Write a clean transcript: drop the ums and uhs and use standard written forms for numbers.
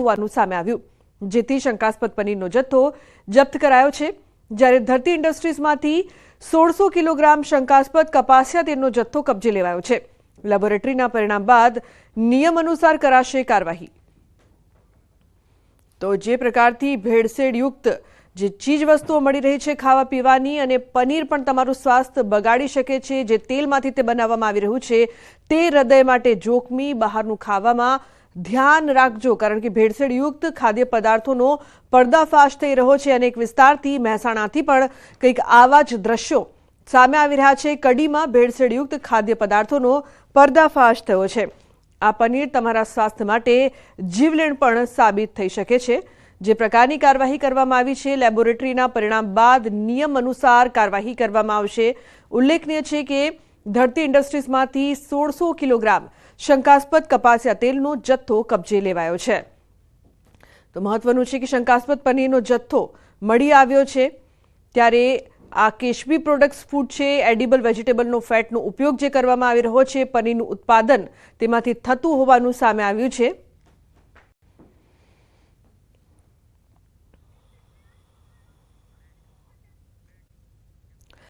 હોવાનું સામે આવ્યું, જેથી શંકાસ્પદ પનીરનો જથ્થો જપ્ત કરાયો છે। જ્યારે ધરતી ઇન્ડસ્ટ્રીઝમાંથી 1600 કિલોગ્રામ શંકાસ્પદ કપાસિયા તેલનો જથ્થો કબજે લેવાયો છે। લેબોરેટરીના પરિણામ બાદ નિયમ અનુસાર કરાશે કાર્યવાહી। તો જે પ્રકારથી ભેળસેળયુક્ત જે ચીજ વસ્તુઓ મળી રહી છે ખાવા પીવાની, અને પનીર પણ તમારું સ્વાસ્થ્ય બગાડી શકે છે, જે તેલમાંથી તે બનાવવામાં આવી રહ્યું છે તે હૃદય માટે જોખમી। બહારનું ખાવામાં ધ્યાન રાખજો, કારણ કે ભેળસેળયુક્ત ખાદ્ય પદાર્થોનો પર્દાફાશ થઈ રહ્યો છે। અનેક વિસ્તારથી, મહેસાણાથી પણ કંઈક આવા જ દ્રશ્યો સામે આવી રહ્યા છે। કડીમાં ભેળસેળયુક્ત ખાદ્ય પદાર્થોનો પર્દાફાશ થયો છે। આ પનીર તમારા સ્વાસ્થ્ય માટે જીવલેણ પણ સાબિત થઈ શકે છે। જે પ્રકારની કાર્યવાહી કરવામાં આવી છે, લેબોરેટરીના પરિણામ બાદ નિયમ અનુસાર કાર્યવાહી કરવામાં આવશે। ઉલ્લેખનીય છે કે ધરતી ઇન્ડસ્ટ્રીઝમાંથી 1600 કિલોગ્રામ શંકાસ્પદ કપાસિયા તેલનો જથ્થો કબજે લેવાયો છે। તો મહત્વનું છે કે શંકાસ્પદ પનીરનો જથ્થો મળી આવ્યો છે, ત્યારે આ કેશબી પ્રોડક્ટ્સ ફૂડ છે, એડિબલ વેજીટેબલનો ફેટનો ઉપયોગ જે કરવામાં આવી રહ્યો છે, પનીરનું ઉત્પાદન તેમાંથી થતું હોવાનું સામે આવ્યું છે।